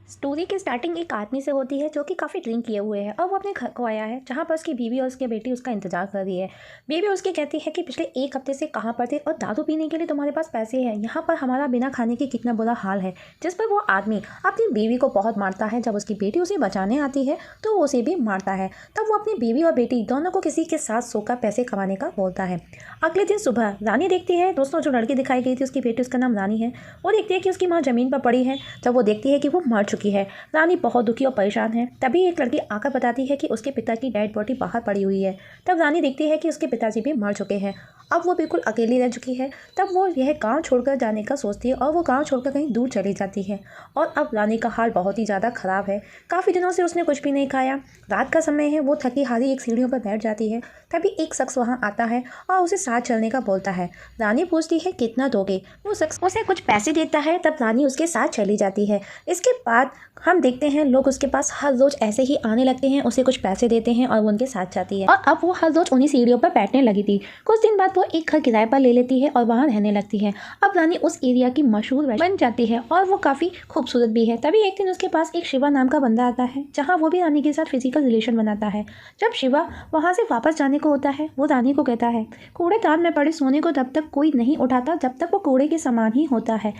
Story की starting एक आदमी से होती है जो कि काफ़ी ड्रिंक किए हुए है और वो अपने घर को आया है जहाँ पर उसकी बीवी और उसकी बेटी उसका इंतजार कर रही है। बीवी उसकी कहती है कि पिछले एक हफ्ते से कहाँ पर थे और दारू पीने के लिए तुम्हारे पास पैसे हैं, यहाँ पर हमारा बिना खाने के कितना बुरा हाल है। जिस पर वो आदमी अपनी बीवी को बहुत मारता है। जब उसकी बेटी उसे बचाने आती है तो वो उसे भी मारता है। तब वो अपनी बीवी और बेटी दोनों को किसी के साथ सोकर पैसे कमाने का बोलता है। अगले दिन सुबह रानी देखती है, दोस्तों जो लड़की दिखाई गई थी उसकी बेटी, उसका नाम रानी है, वो देखती है कि उसकी माँ ज़मीन पर पड़ी है। जब वो देखती है कि वो मर चुकी है, रानी बहुत दुखी और परेशान है। तभी एक लड़की आकर बताती है कि उसके पिता की डेड बॉडी बाहर पड़ी हुई है। तब रानी देखती है कि उसके पिताजी भी मर चुके हैं। अब वो बिल्कुल अकेली रह चुकी है। तब वो यह गांव छोड़कर जाने का सोचती है और वो गांव छोड़कर कहीं दूर चली जाती है। और अब रानी का हाल बहुत ही ज़्यादा ख़राब है। काफ़ी दिनों से उसने कुछ भी नहीं खाया। रात का समय है, वो थकी हारी एक सीढ़ियों पर बैठ जाती है। तभी एक शख्स वहाँ आता है और उसे साथ चलने का बोलता है। रानी पूछती है कितना दोगे। वो शख्स उसे कुछ पैसे देता है। तब रानी उसके साथ चली जाती है। इसके बाद हम देखते हैं लोग उसके पास हर रोज ऐसे ही आने लगते हैं, उसे कुछ पैसे देते हैं और वो उनके साथ जाती है। और अब वो हर रोज उन्हीं सीढ़ियों पर बैठने लगी थी। कुछ दिन बाद वो एक घर किराए पर ले लेती है और वहाँ रहने लगती है। अब रानी उस एरिया की मशहूर बन जाती है और वो काफ़ी खूबसूरत भी है। तभी एक दिन उसके पास एक शिवा नाम का बंदा आता है जहाँ वो भी रानी के साथ फिजिकल रिलेशन बनाता है। जब शिवा वहाँ से वापस जाने को होता है, वो रानी को कहता है कूड़ेदान में पड़े सोने को तब तक कोई नहीं उठाता जब तक वो कूड़े के समान ही होता है।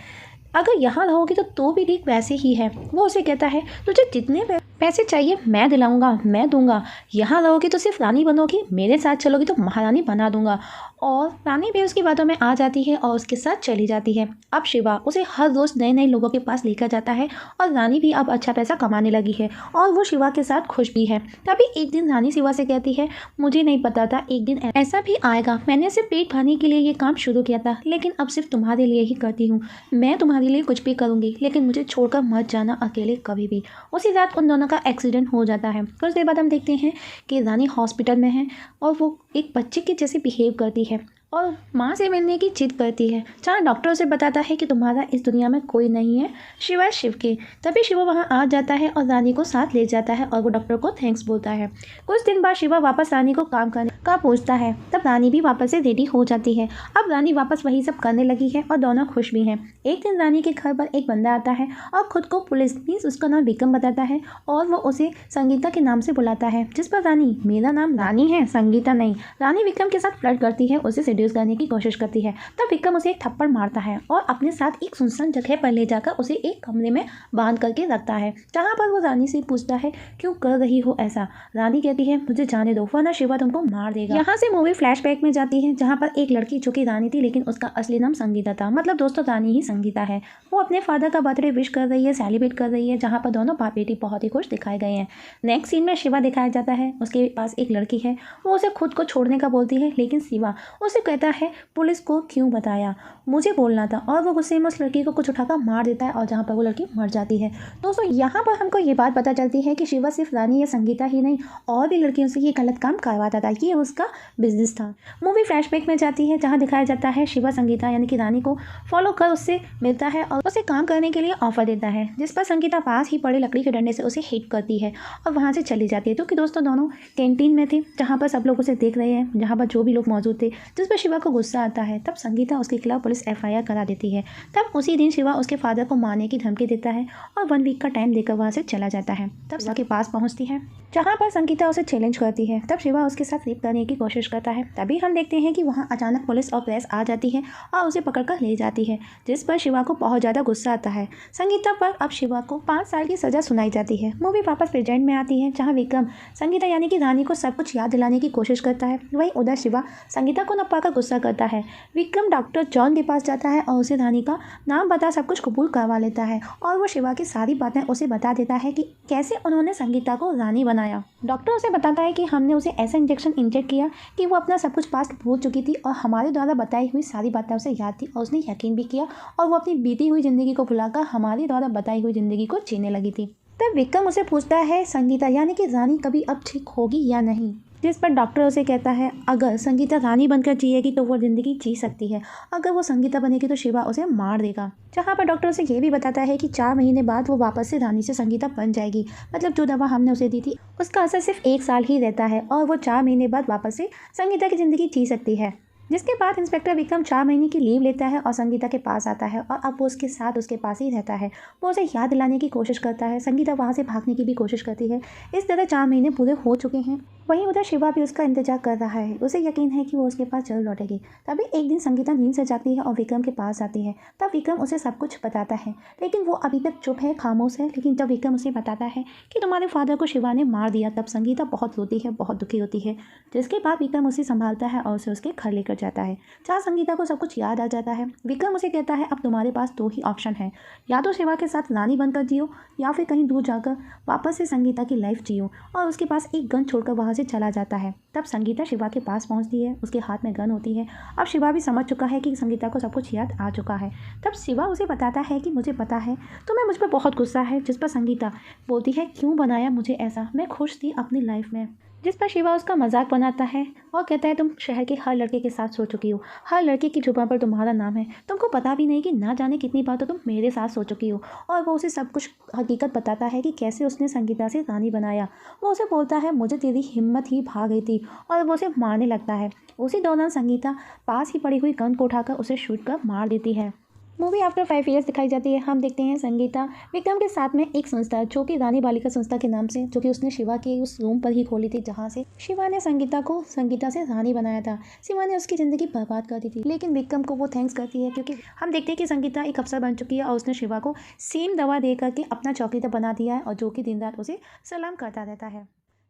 अगर यहाँ रहोगी तो भी ठीक वैसे ही है। वो उसे कहता है तुझे जितने पैसे चाहिए मैं दिलाऊंगा, मैं दूंगा। यहाँ रहोगी तो सिर्फ रानी बनोगी, मेरे साथ चलोगी तो महारानी बना दूंगा। और रानी भी उसकी बातों में आ जाती है और उसके साथ चली जाती है। अब शिवा उसे हर रोज नए नए लोगों के पास लेकर जाता है और रानी भी अब अच्छा पैसा कमाने लगी है और वो शिवा के साथ खुश भी है। तभी एक दिन रानी शिवा से कहती है मुझे नहीं पता था एक दिन ऐसा भी आएगा। मैंने सिर्फ पेट भरने के लिए ये काम शुरू किया था, लेकिन अब सिर्फ तुम्हारे लिए ही करती हूँ। मैं तुम्हारे लिए कुछ भी करूँगी, लेकिन मुझे छोड़कर मत जाना अकेले कभी भी। उसी रात उन दोनों का एक्सीडेंट हो जाता है। कुछ देर बाद हम देखते हैं कि रानी हॉस्पिटल में है और वो एक बच्चे के जैसे बिहेव करती है और माँ से मिलने की जिद करती है। जहाँ डॉक्टर उसे बताता है कि तुम्हारा इस दुनिया में कोई नहीं है सिवाय शिव के। तभी शिवा वहाँ आ जाता है और रानी को साथ ले जाता है और वो डॉक्टर को थैंक्स बोलता है। कुछ दिन बाद शिवा वापस रानी को काम करने का पूछता है। तब रानी भी वापस से रेडी हो जाती है। अब रानी वापस वही सब करने लगी है और दोनों खुश भी हैं। एक दिन रानी के घर पर एक बंदा आता है और खुद को पुलिस मीन्स उसका नाम विक्रम बताता है और वो उसे संगीता के नाम से बुलाता है। जिस पर रानी मेरा नाम रानी है, संगीता नहीं। रानी विक्रम के साथ फ्लर्ट करती है, उसे सेड्यूस करने की कोशिश करती है। तब विक्रम उसे एक थप्पड़ मारता है और अपने साथ एक सुनसान जगह पर ले जाकर उसे एक कमरे में बांध करके रखता है, जहाँ पर वो रानी से पूछता है क्यों कर रही हो ऐसा। रानी कहती है मुझे जाने दो वरना शिवा तुमको मार देगा। यहाँ से मूवी फ्लैशबैक में जाती है जहाँ पर एक लड़की जो कि रानी थी लेकिन उसका असली नाम संगीता था। मतलब दोस्तों रानी ही संगीता है। वो अपने फादर का बर्थडे विश कर रही है, सेलिब्रेट कर रही है, जहाँ पर दोनों बाप बेटी बहुत ही खुश दिखाए गए हैं। नेक्स्ट सीन में शिवा दिखाया जाता है, उसके पास एक लड़की है। वो उसे खुद को छोड़ने का बोलती है लेकिन शिवा उसे कहता है पुलिस को क्यों बताया, मुझे बोलना था। और वो गुस्से में उस लड़की को कुछ उठाकर मार देता है और जहाँ पर वो लड़की मर जाती है। दोस्तों यहाँ पर हमको ये बात पता चलती है कि शिवा सिर्फ रानी या संगीता ही नहीं और भी लड़कियों से ये गलत काम करवाता था, ये उसका बिजनेस था। मूवी फ्लैशबैक में जाती है जहाँ दिखाया जाता है शिवा संगीता यानी कि रानी को फॉलो कर उससे मिलता है और उसे काम करने के लिए ऑफर देता है, जिस पर संगीता पास ही पड़े लकड़ी के डंडे से उसे हिट करती है और वहाँ से चली जाती है। क्योंकि दोस्तों दोनों कैंटीन में थे जहाँ पर सब लोग उसे देख रहे हैं, जहाँ पर जो भी लोग मौजूद थे, जिस पर शिवा को गुस्सा आता है। तब संगीता उसके खिलाफ पुलिस FIR करा देती है। तब उसी दिन शिवा उसके फादर को मारने की धमकी देता है और 1 वीक का टाइम देकर वहाँ से चला जाता है। तब शिवा के पास पहुँचती है जहाँ पर संगीता उसे चैलेंज करती है। तब शिवा उसके साथ रेप करने की कोशिश करता है। तभी हम देखते हैं कि वहाँ अचानक पुलिस और प्रेस आ जाती है और उसे पकड़कर ले जाती है, जिस पर शिवा को बहुत ज़्यादा गुस्सा आता है। संगीता पर अब शिवा को 5 साल की सज़ा सुनाई जाती है। मूवी वापस प्रेजेंट में आती है जहाँ विक्रम संगीता यानी कि रानी को सब कुछ याद दिलाने की कोशिश करता है। वहीं उधर शिवा संगीता को न पाकर गुस्सा करता है। विक्रम डॉक्टर जॉन के पास जाता है और उसे रानी का नाम बता सब कुछ कबूल करवा लेता है और वो शिवा की सारी बातें उसे बता देता है कि कैसे उन्होंने संगीता को रानी बनाया। डॉक्टर उसे बताता है कि हमने उसे ऐसा इंजेक्शन इंजेक्ट किया कि वो अपना सब कुछ पास्ट भूल चुकी थी और हमारे द्वारा बताई हुई सारी बातें उसे याद थी और उसने यकीन भी किया और वो अपनी बीती हुई ज़िंदगी को भुलाकर हमारे द्वारा बताई हुई ज़िंदगी को जीने लगी थी। तब विक्रम उसे पूछता है संगीता यानी कि रानी कभी अब ठीक होगी या नहीं, जिस पर डॉक्टर उसे कहता है अगर संगीता रानी बनकर जिएगी तो वो ज़िंदगी जी सकती है, अगर वो संगीता बनेगी तो शिवा उसे मार देगा। जहाँ पर डॉक्टर उसे ये भी बताता है कि 4 महीने बाद वो वापस से रानी से संगीता बन जाएगी। मतलब जो दवा हमने उसे दी थी उसका असर सिर्फ 1 साल ही रहता है और वो 4 महीने बाद वापस से संगीता की ज़िंदगी जी सकती है। जिसके बाद इंस्पेक्टर विक्रम 4 महीने की लीव लेता है और संगीता के पास आता है और अब वो उसके साथ उसके पास ही रहता है। वो उसे याद दिलाने की कोशिश करता है। संगीता वहाँ से भागने की भी कोशिश करती है। इस तरह 4 महीने पूरे हो चुके हैं। वहीं उधर शिवा भी उसका इंतजार कर रहा है। उसे यकीन है कि वो उसके पास जल्द लौटेगी। तभी एक दिन संगीता नींद से जागती है और विक्रम के पास आती है। तब विक्रम उसे सब कुछ बताता है, लेकिन वो अभी तक चुप है, खामोश है। लेकिन जब विक्रम उसे बताता है कि तुम्हारे फादर को शिवा ने मार दिया, तब संगीता बहुत रोती है, बहुत दुखी होती है। जिसके बाद विक्रम उसे संभालता है और उसे उसके घर लेकर जाता है, जहाँ संगीता को सब कुछ याद आ जाता है। विक्रम उसे कहता है अब तुम्हारे पास 2 ही ऑप्शन है, या तो शिवा के साथ रानी बनकर जियो या फिर कहीं दूर जाकर वापस से संगीता की लाइफ जियो। और उसके पास एक गन छोड़कर वहाँ से चला जाता है। तब संगीता शिवा के पास पहुँचती है। उसके हाथ में गन होती है। अब शिवा भी समझ चुका है कि संगीता को सब कुछ याद आ चुका है। तब शिवा उसे बताता है कि मुझे पता है तुम्हें मुझ पर बहुत गुस्सा है। जिस पर संगीता बोलती है क्यों बनाया मुझे ऐसा, मैं खुश थी अपनी लाइफ में। जिस पर शिवा उसका मजाक बनाता है और कहता है तुम शहर के हर लड़के के साथ सो चुकी हो, हर लड़के की जुबान पर तुम्हारा नाम है, तुमको पता भी नहीं कि ना जाने कितनी बार तो तुम मेरे साथ सो चुकी हो। और वो उसे सब कुछ हकीकत बताता है कि कैसे उसने संगीता से रानी बनाया। वो उसे बोलता है मुझे तेरी हिम्मत ही भाग गई थी, और वो उसे मारने लगता है। उसी दौरान संगीता पास ही पड़ी हुई गन को उठाकर उसे शूट कर मार देती है। मूवी आफ्टर 5 ईयर्स दिखाई जाती है। हम देखते हैं संगीता विक्रम के साथ में एक संस्था जो कि रानी बालिका संस्था के नाम से, जो कि उसने शिवा के उस रूम पर ही खोली थी जहाँ से शिवा ने संगीता को संगीता से रानी बनाया था। शिवा ने उसकी ज़िंदगी बर्बाद कर दी थी, लेकिन विक्रम को वो थैंक्स करती है क्योंकि हम देखते हैं कि संगीता एक अफसर बन चुकी है और उसने शिवा को सेम दवा दे करके अपना चौकीदार बना दिया है और जो कि दिन रात उसे सलाम करता रहता है।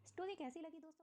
स्टोरी कैसी लगी दोस्तों?